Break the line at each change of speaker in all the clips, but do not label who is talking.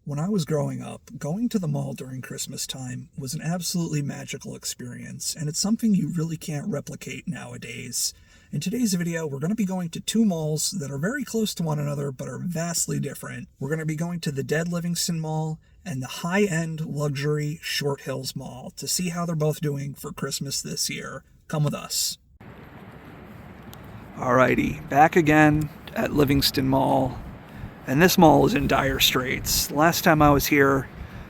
When I was growing up, going to the mall during Christmas time was an absolutely magical experience, and it's something you really can't replicate nowadays. In today's video, we're going to be going to two malls that are very close to one another but are vastly different. We're going to be going to the dead Livingston Mall and the high-end luxury Short Hills Mall to see how they're both doing for Christmas this year. Come with us. Alrighty, back again at Livingston Mall. And this mall is in dire straits. Last time I was here,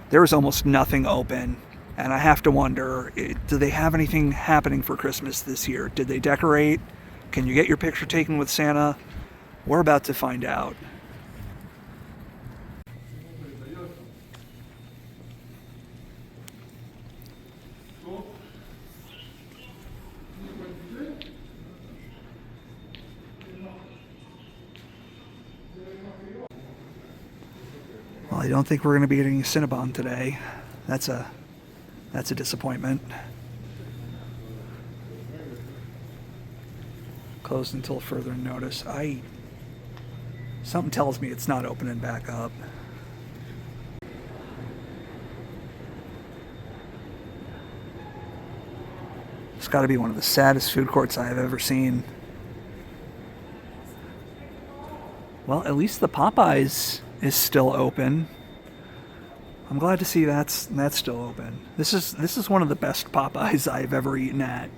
there was almost nothing open. And I have to wonder, do they have anything happening for Christmas this year? Did they decorate? Can you get your picture taken with Santa? We're about to find out. Well, I don't think we're going to be getting a Cinnabon today. That's a disappointment. Closed until further notice. Something tells me it's not opening back up. It's got to be one of the saddest food courts I have ever seen. Well, at least the Popeyes is still open. I'm glad to see that's still open. This is one of the best Popeyes I've ever eaten at.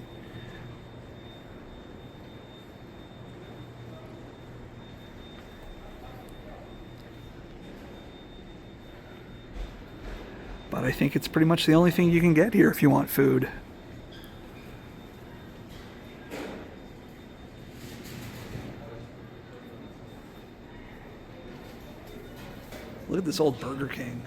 But I think it's pretty much the only thing you can get here if you want food. Look at this old Burger King.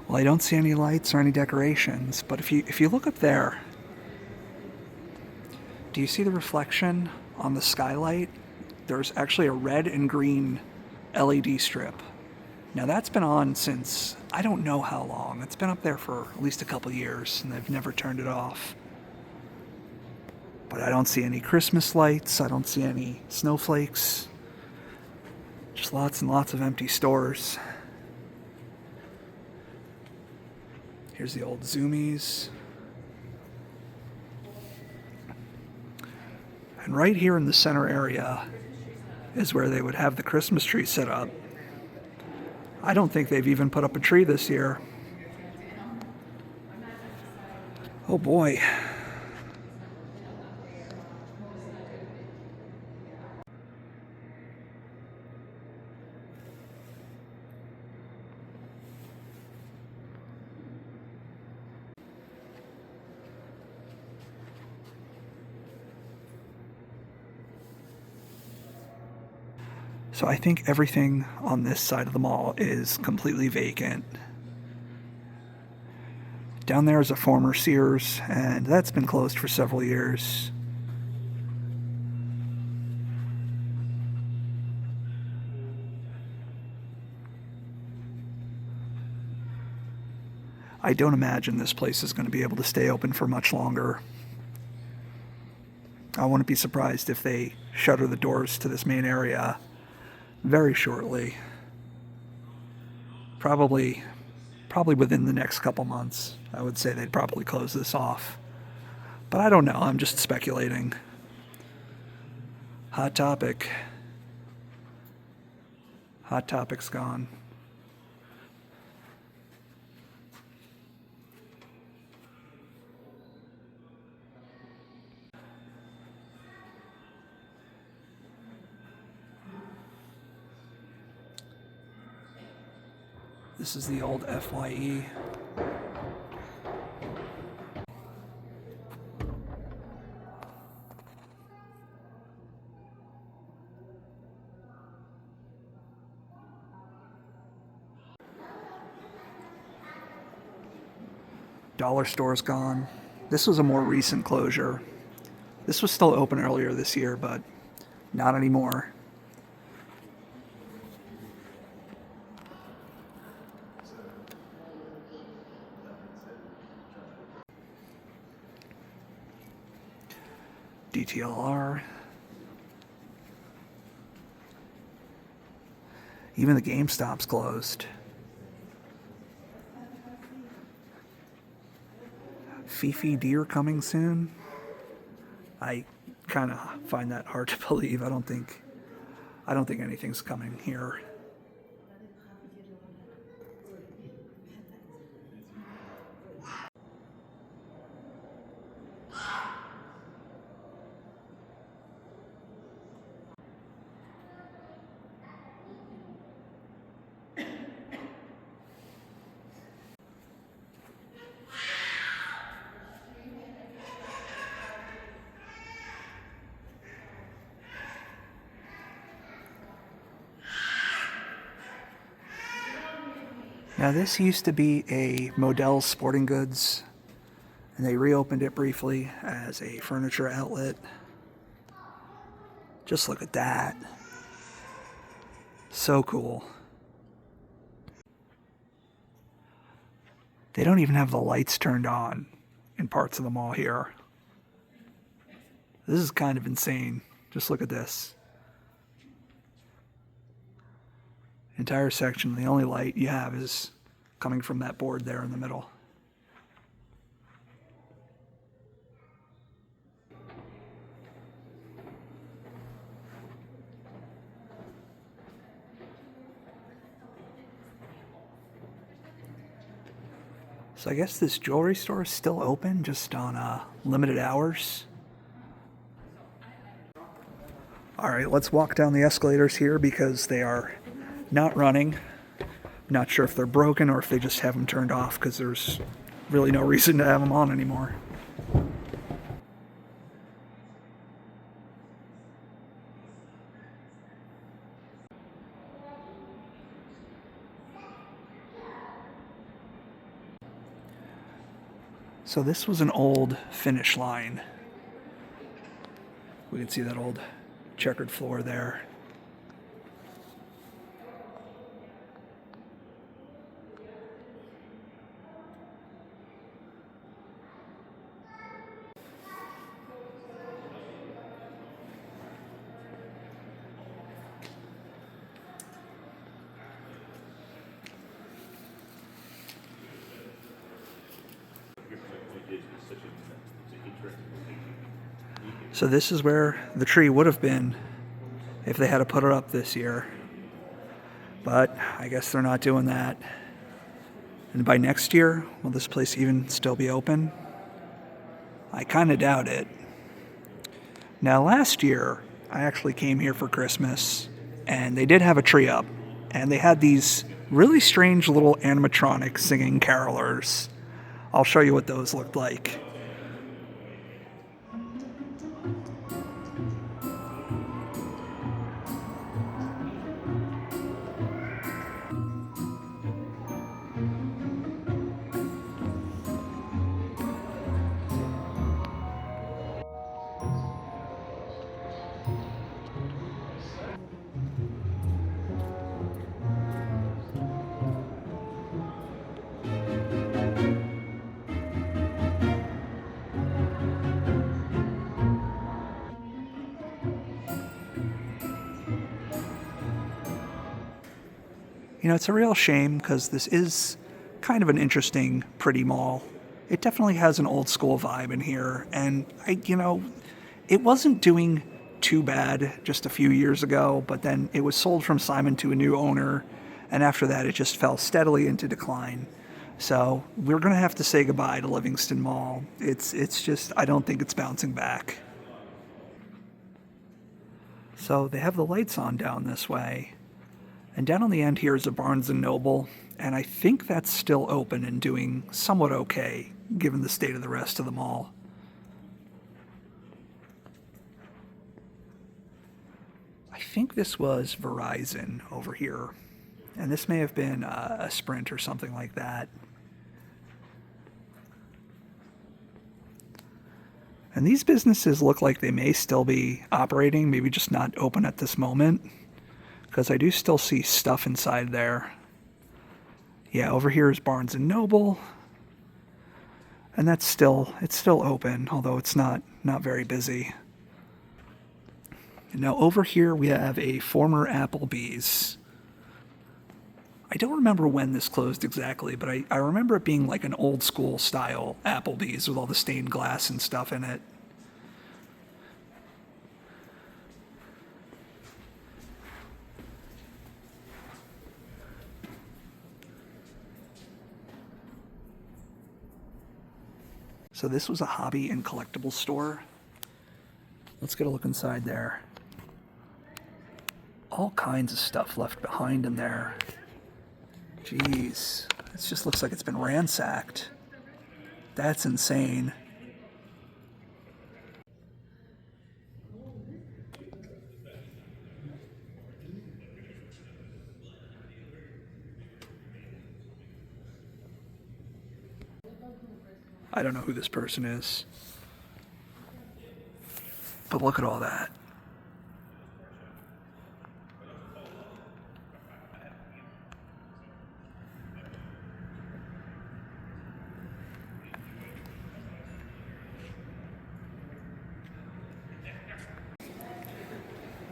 Well, I don't see any lights or any decorations, but if you look up there, do you see the reflection on the skylight? There's actually a red and green LED strip. Now that's been on since I don't know how long. It's been up there for at least a couple years, and they've never turned it off. But I don't see any Christmas lights. I don't see any snowflakes. Just lots and lots of empty stores. Here's the old Zoomies. And right here in the center area is where they would have the Christmas tree set up. I don't think they've even put up a tree this year. Oh boy. So I think everything on this side of the mall is completely vacant. Down there is a former Sears, and that's been closed for several years. I don't imagine this place is going to be able to stay open for much longer. I wouldn't be surprised if they shutter the doors to this main area very shortly. Probably within the next couple months. I would say they'd probably close this off. But I don't know, I'm just speculating. Hot Topic. Hot Topic's gone. This is the old FYE. Dollar store's gone. This was a more recent closure. This was still open earlier this year, but not anymore. DTLR. Even the GameStop's closed. Fifi deer coming soon? I kind of find that hard to believe. I don't think anything's coming here. Now this used to be a Modell's Sporting Goods, and they reopened it briefly as a furniture outlet. Just look at that. So cool. They don't even have the lights turned on in parts of the mall here. This is kind of insane. Just look at this. Entire section, the only light you have is coming from that board there in the middle. So I guess this jewelry store is still open, just on limited hours. All right, let's walk down the escalators here because they are not running. Not sure if they're broken or if they just have them turned off because there's really no reason to have them on anymore. So this was an old finish line. We can see that old checkered floor there. So this is where the tree would have been if they had to put it up this year. But I guess they're not doing that. And by next year, will this place even still be open? I kind of doubt it. Now last year, I actually came here for Christmas, and they did have a tree up. And they had these really strange little animatronic singing carolers. I'll show you what those looked like. You know, it's a real shame because this is kind of an interesting, pretty mall. It definitely has an old school vibe in here, and it wasn't doing too bad just a few years ago, but then it was sold from Simon to a new owner, and after that it just fell steadily into decline. So we're going to have to say goodbye to Livingston Mall. It's just, I don't think it's bouncing back. So they have the lights on down this way. And down on the end here is a Barnes & Noble, and I think that's still open and doing somewhat okay, given the state of the rest of the mall. I think this was Verizon over here, and this may have been a Sprint or something like that. And these businesses look like they may still be operating, maybe just not open at this moment, because I do still see stuff inside there. Yeah, over here is Barnes & Noble, and it's still open, although it's not very busy. And now over here we have a former Applebee's. I don't remember when this closed exactly, but I remember it being like an old school style Applebee's with all the stained glass and stuff in it. So this was a hobby and collectible store. Let's get a look inside there. All kinds of stuff left behind in there. Jeez, this just looks like it's been ransacked. That's insane. I don't know who this person is, but look at all that.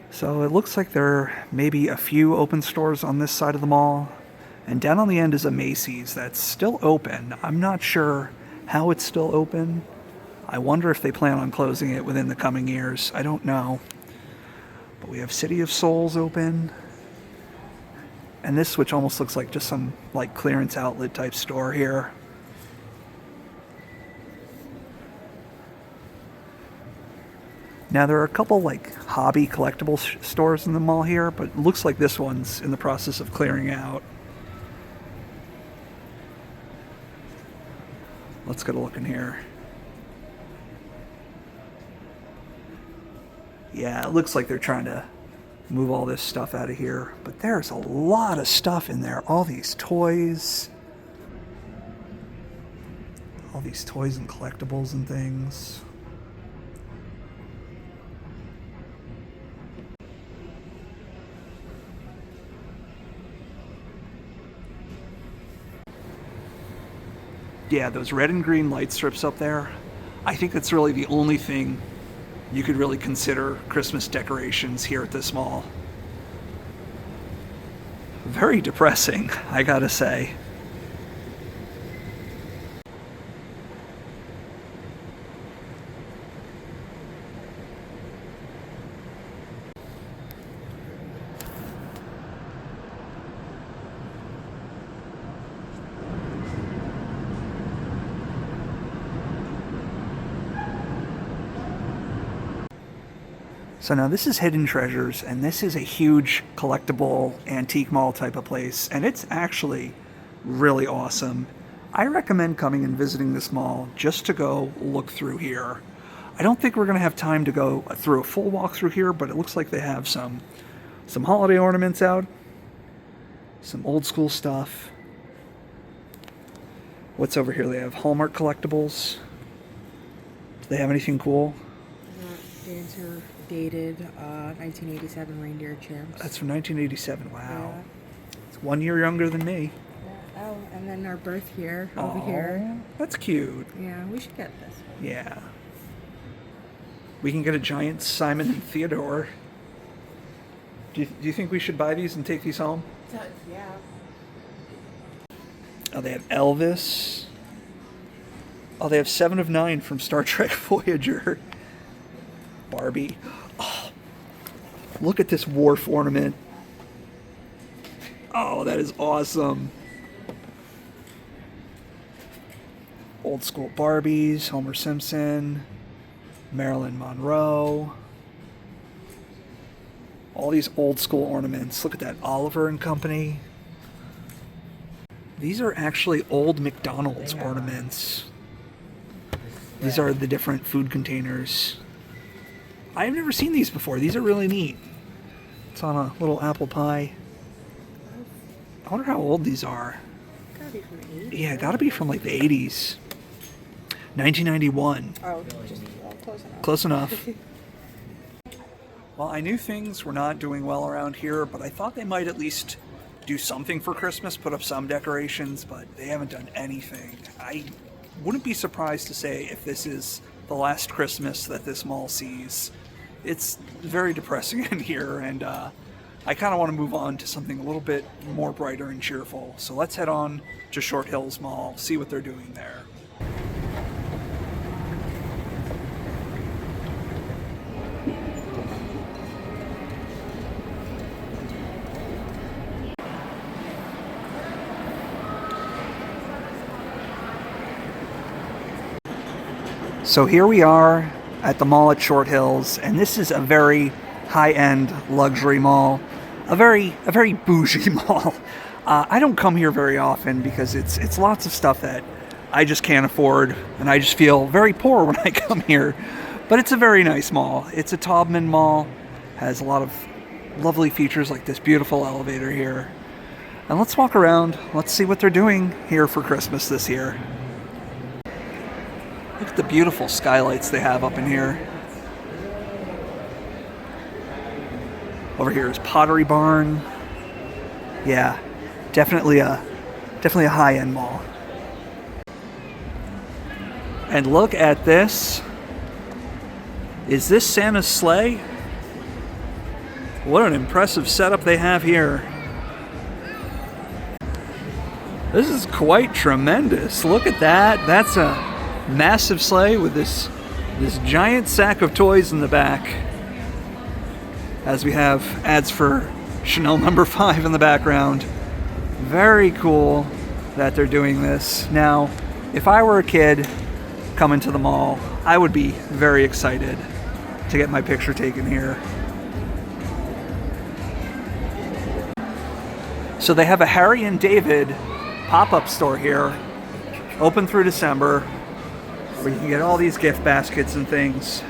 So it looks like there may be a few open stores on this side of the mall, and down on the end is a Macy's that's still open. I'm not sure how it's still open. I wonder if they plan on closing it within the coming years. I don't know. But we have City of Souls open. And this, which almost looks like just some like clearance outlet type store here. Now there are a couple like hobby collectible stores in the mall here, but it looks like this one's in the process of clearing out. Let's get a look in here. Yeah, it looks like they're trying to move all this stuff out of here, but there's a lot of stuff in there. All these toys. All these toys and collectibles and things. Yeah, those red and green light strips up there, I think that's really the only thing you could really consider Christmas decorations here at this mall. Very depressing, I gotta say. So now this is Hidden Treasures, and this is a huge collectible antique mall type of place, and it's actually really awesome. I recommend coming and visiting this mall just to go look through here. I don't think we're going to have time to go through a full walkthrough here, but it looks like they have some holiday ornaments out, some old school stuff. What's over here? They have Hallmark collectibles. Do they have anything cool?
Dancer dated 1987 reindeer chimps.
That's from 1987. Wow.
Yeah.
It's 1 year younger than me.
Yeah. Oh, and then our birth year over here.
That's cute.
Yeah, we should get this.
Yeah. We can get a giant Simon and Theodore. Do you think we should buy these and take these home?
Yeah.
Oh, they have Elvis. Oh, they have 7 of 9 from Star Trek Voyager. Barbie. Oh, look at this Worf ornament. Oh, that is awesome. Old school Barbies, Homer Simpson, Marilyn Monroe. All these old school ornaments. Look at that, Oliver and Company. These are actually old McDonald's ornaments. These are the different food containers. I've never seen these before. These are really neat. It's on a little apple pie. I wonder how old these are.
Gotta be from the 80s.
Yeah, gotta be from like the 80s. 1991.
Oh, just close enough.
Close enough. Well, I knew things were not doing well around here, but I thought they might at least do something for Christmas, put up some decorations, but they haven't done anything. I wouldn't be surprised to say if this is the last Christmas that this mall sees. It's very depressing in here, and I kind of want to move on to something a little bit more brighter and cheerful. So let's head on to Short Hills Mall, see what they're doing there. So here we are at the mall at Short Hills, and this is a very high-end luxury mall, a very bougie mall. I don't come here very often because it's lots of stuff that I just can't afford, and I just feel very poor when I come here. But it's a very nice mall. It's a Taubman mall, has a lot of lovely features like this beautiful elevator here. And let's walk around. Let's see what they're doing here for Christmas this year. Look at the beautiful skylights they have up in here. Over here is Pottery Barn. Yeah, definitely a high-end mall. And look at this. Is this Santa's sleigh? What an impressive setup they have here. This is quite tremendous. Look at that. That's a massive sleigh with this giant sack of toys in the back. As we have ads for Chanel No. 5 in the background. Very cool that they're doing this. Now, if I were a kid coming to the mall, I would be very excited to get my picture taken here. So they have a Harry and David pop-up store here, open through December, where you can get all these gift baskets and things.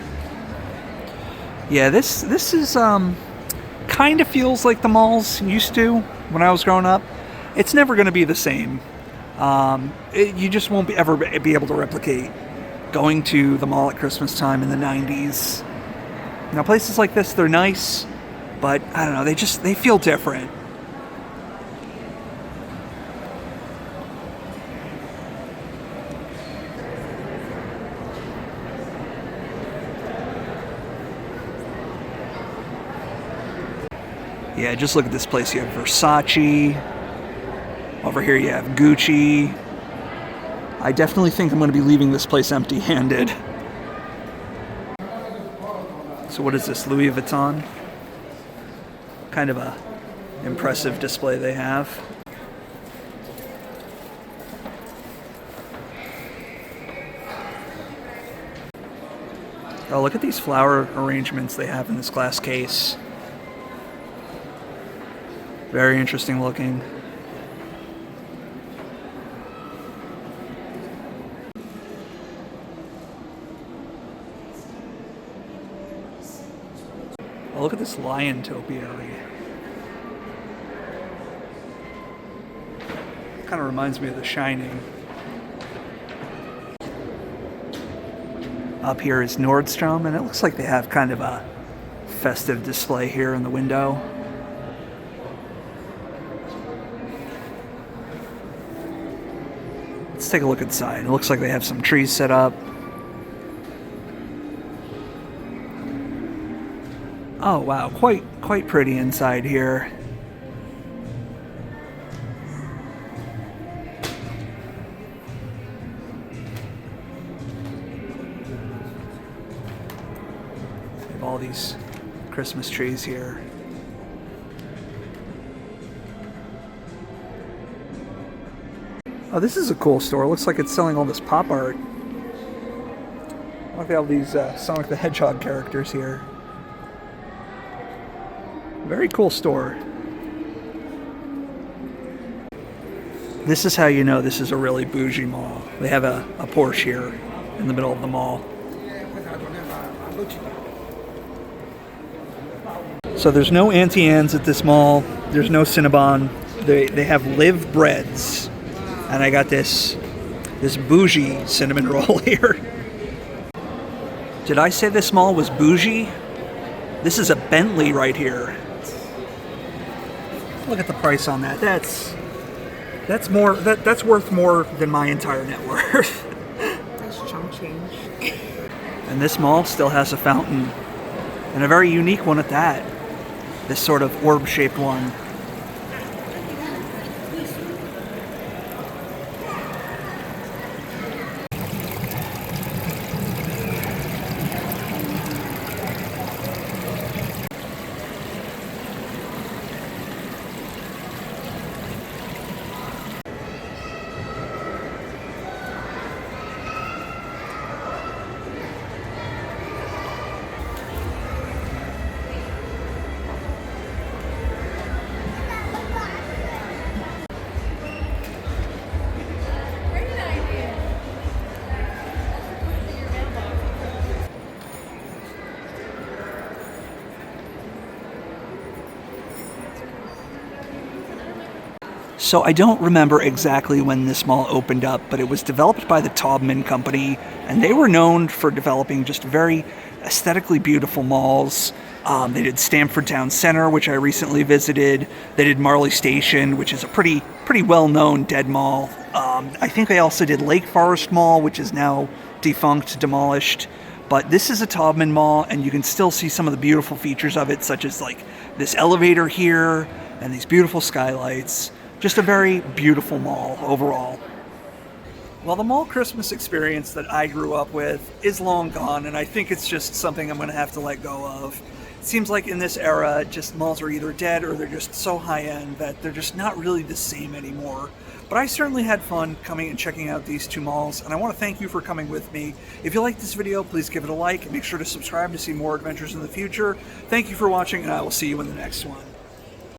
Yeah, this is kind of feels like the malls used to when I was growing up. It's never going to be the same. You just won't ever be able to replicate going to the mall at Christmas time in the 90s. Now, places like this, they're nice, but I don't know, they feel different. Yeah, just look at this place. You have Versace. Over here you have Gucci. I definitely think I'm going to be leaving this place empty-handed. So what is this, Louis Vuitton? Kind of a impressive display they have. Oh, look at these flower arrangements they have in this glass case. Very interesting looking. Oh, look at this lion topiary. Kind of reminds me of The Shining. Up here is Nordstrom, and it looks like they have kind of a festive display here in the window. Let's take a look inside. It looks like they have some trees set up. Oh wow, quite pretty inside here. We have all these Christmas trees here. Oh, this is a cool store. It looks like it's selling all this pop art. Look at all these Sonic the Hedgehog characters here. Very cool store. This is how you know this is a really bougie mall. They have a Porsche here in the middle of the mall. So there's no Auntie Anne's at this mall. There's no Cinnabon. They have Live Breads. And I got this this bougie cinnamon roll here. Did I say this mall was bougie? This is a Bentley right here. Look at the price on that. That's worth more than my entire net worth.
That's chunk change.
And this mall still has a fountain, and a very unique one at that. This sort of orb-shaped one. So I don't remember exactly when this mall opened up, but it was developed by the Taubman Company, and they were known for developing just very aesthetically beautiful malls. They did Stamford Town Center, which I recently visited. They did Marley Station, which is a pretty well-known dead mall. I think they also did Lake Forest Mall, which is now defunct, demolished. But this is a Taubman Mall, and you can still see some of the beautiful features of it, such as like this elevator here and these beautiful skylights. Just a very beautiful mall overall. Well, the mall Christmas experience that I grew up with is long gone, and I think it's just something I'm going to have to let go of. It seems like in this era, just malls are either dead or they're just so high-end that they're just not really the same anymore. But I certainly had fun coming and checking out these two malls, and I want to thank you for coming with me. If you liked this video, please give it a like, and make sure to subscribe to see more adventures in the future. Thank you for watching, and I will see you in the next one.